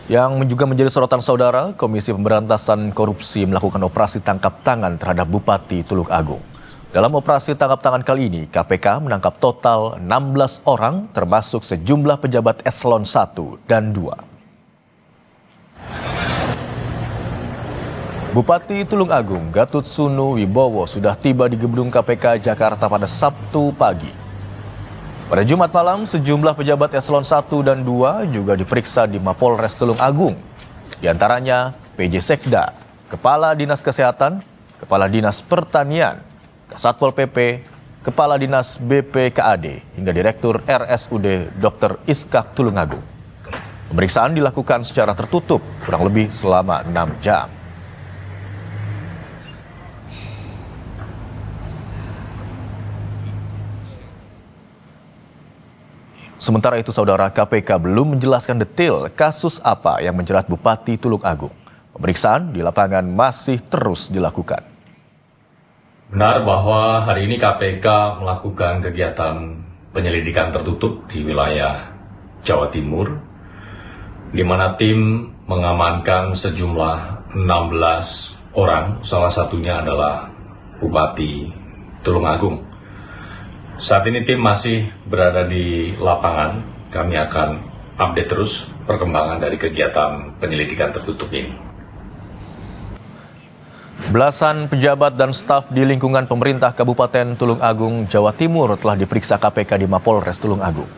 Yang juga menjadi sorotan saudara, Komisi Pemberantasan Korupsi melakukan operasi tangkap tangan terhadap Bupati Tulung Agung. Dalam operasi tangkap tangan kali ini, KPK menangkap total 16 orang termasuk sejumlah pejabat eselon 1 dan 2. Bupati Tulung Agung Gatotsuno Wibowo sudah tiba di gedung KPK Jakarta pada Sabtu pagi. Pada Jumat malam, sejumlah pejabat eselon 1 dan 2 juga diperiksa di Mapolres Tulung Agung. Di antaranya PJ Sekda, Kepala Dinas Kesehatan, Kepala Dinas Pertanian, Kasatpol PP, Kepala Dinas BPKAD, hingga Direktur RSUD Dr. Iskak Tulung Agung. Pemeriksaan dilakukan secara tertutup kurang lebih selama 6 jam. Sementara itu, saudara, KPK belum menjelaskan detail kasus apa yang menjerat Bupati Tulung Agung. Pemeriksaan di lapangan masih terus dilakukan. Benar bahwa hari ini KPK melakukan kegiatan penyelidikan tertutup di wilayah Jawa Timur, di mana tim mengamankan sejumlah 16 orang, salah satunya adalah Bupati Tulung Agung. Saat ini tim masih berada di lapangan. Kami akan update terus perkembangan dari kegiatan penyelidikan tertutup ini. Belasan pejabat dan staf di lingkungan pemerintah Kabupaten Tulung Agung, Jawa Timur telah diperiksa KPK di Mapolres Tulung Agung.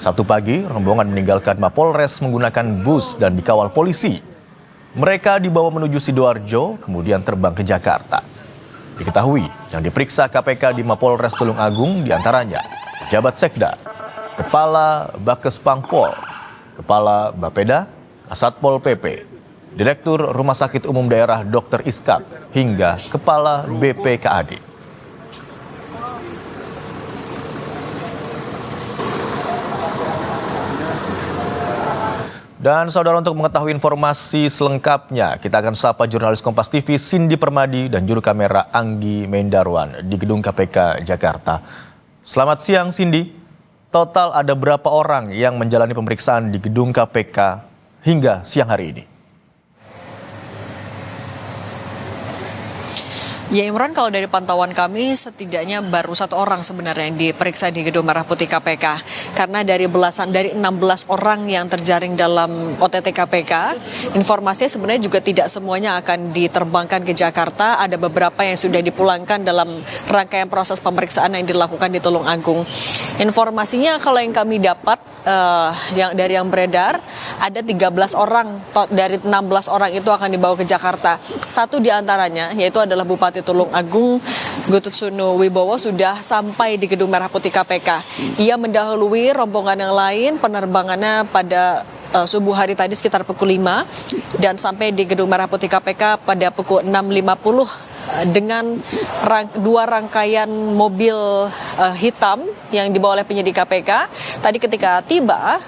Sabtu pagi, rombongan meninggalkan Mapolres menggunakan bus dan dikawal polisi. Mereka dibawa menuju Sidoarjo, kemudian terbang ke Jakarta. Diketahui yang diperiksa KPK di Mapolres Tulung Agung diantaranya pejabat Sekda, Kepala Bakes Pangpol, Kepala Bapeda, Kasatpol PP, Direktur Rumah Sakit Umum Daerah Dr. Iskak, hingga Kepala BPKAD. Dan saudara, untuk mengetahui informasi selengkapnya, kita akan sapa jurnalis Kompas TV Cindy Permadi dan juru kamera Anggi Mendarwan di gedung KPK Jakarta. Selamat siang Cindy, total ada berapa orang yang menjalani pemeriksaan di gedung KPK hingga siang hari ini? Ya Imran, kalau dari pantauan kami setidaknya baru 1 orang sebenarnya yang diperiksa di Gedung Merah Putih KPK. Karena dari 16 orang yang terjaring dalam OTT KPK, informasinya sebenarnya juga tidak semuanya akan diterbangkan ke Jakarta. Ada beberapa yang sudah dipulangkan dalam rangkaian proses pemeriksaan yang dilakukan di Tulung Agung. Informasinya kalau yang kami dapat dari yang beredar, ada 13 orang dari 16 orang itu akan dibawa ke Jakarta. Satu di antaranya yaitu adalah Bupati Tulung Agung Gatotsuno Wibowo sudah sampai di Gedung Merah Putih KPK. Ia mendahului rombongan yang lain, penerbangannya pada subuh hari tadi sekitar pukul 5 dan sampai di Gedung Merah Putih KPK pada pukul 6.50 dengan 2 rangkaian mobil hitam yang dibawa oleh penyidik KPK. Tadi ketika tiba,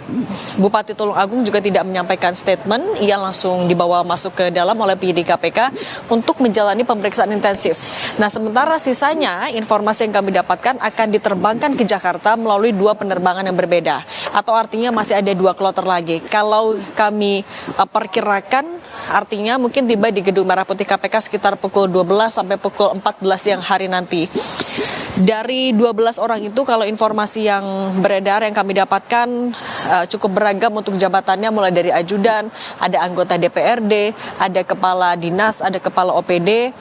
Bupati Tulung Agung juga tidak menyampaikan statement. Ia langsung dibawa masuk ke dalam oleh penyidik KPK untuk menjalani pemeriksaan intensif. Nah, sementara sisanya informasi yang kami dapatkan akan diterbangkan ke Jakarta melalui 2 penerbangan yang berbeda. Atau artinya masih ada 2 kloter lagi. Kalau kami perkirakan, artinya mungkin tiba di Gedung Merah Putih KPK sekitar pukul 12 sampai pukul 14 siang hari nanti. Dari 12 orang itu, kalau informasi yang beredar yang kami dapatkan cukup beragam untuk jabatannya, mulai dari ajudan, ada anggota DPRD, ada kepala dinas, ada kepala OPD.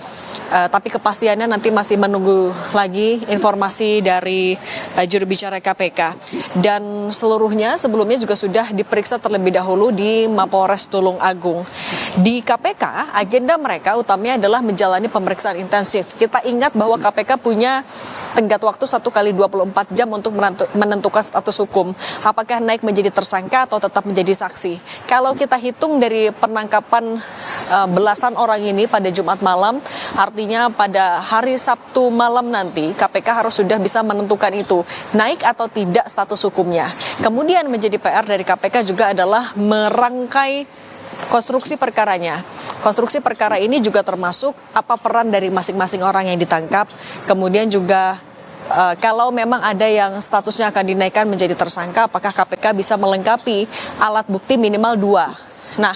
Tapi kepastiannya nanti masih menunggu lagi informasi dari juru bicara KPK. Dan seluruhnya sebelumnya juga sudah diperiksa terlebih dahulu di Mapolres Tulung Agung. Di KPK, agenda mereka utamanya adalah menjalani pemeriksaan intensif. Kita ingat bahwa KPK punya tenggat waktu 1 kali 24 jam untuk menentukan status hukum. Apakah naik menjadi tersangka atau tetap menjadi saksi. Kalau kita hitung dari penangkapan belasan orang ini pada Jumat malam, artinya pada hari Sabtu malam nanti KPK harus sudah bisa menentukan itu, naik atau tidak status hukumnya. Kemudian menjadi PR dari KPK juga adalah merangkai konstruksi perkaranya. Konstruksi perkara ini juga termasuk apa peran dari masing-masing orang yang ditangkap, kemudian juga kalau memang ada yang statusnya akan dinaikkan menjadi tersangka, apakah KPK bisa melengkapi alat bukti minimal 2 Nah,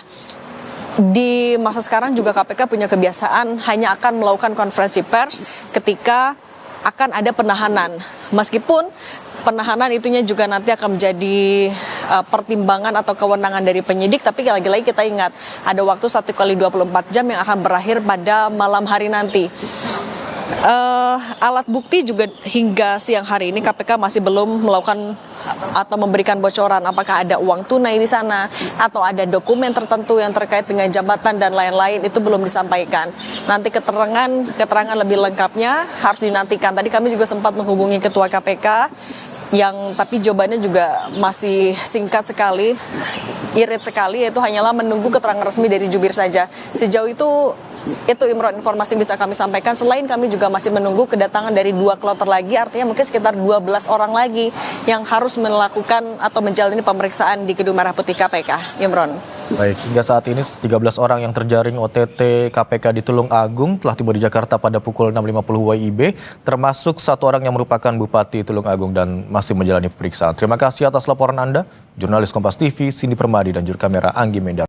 di masa sekarang juga KPK punya kebiasaan hanya akan melakukan konferensi pers ketika akan ada penahanan. Meskipun penahanan itunya juga nanti akan menjadi pertimbangan atau kewenangan dari penyidik, tapi lagi-lagi kita ingat ada waktu 1 kali 24 jam yang akan berakhir pada malam hari nanti. Alat bukti juga hingga siang hari ini KPK masih belum melakukan atau memberikan bocoran apakah ada uang tunai di sana atau ada dokumen tertentu yang terkait dengan jabatan dan lain-lain, itu belum disampaikan. Nanti keterangan lebih lengkapnya harus dinantikan. Tadi kami juga sempat menghubungi Ketua KPK tapi jawabannya juga masih singkat sekali, irit sekali, yaitu hanyalah menunggu keterangan resmi dari jubir saja. Sejauh itu Imron informasi bisa kami sampaikan. Selain kami juga masih menunggu kedatangan dari 2 kloter lagi, artinya mungkin sekitar 12 orang lagi yang harus melakukan atau menjalani pemeriksaan di Gedung Merah Putih KPK. Imron. Baik, hingga saat ini 13 orang yang terjaring OTT KPK di Tulung Agung telah tiba di Jakarta pada pukul 6.50 WIB, termasuk 1 orang yang merupakan Bupati Tulung Agung dan masih menjalani pemeriksaan. Terima kasih atas laporan Anda, jurnalis Kompas TV, Cindy Permadi, dan juru kamera Anggi Mendar.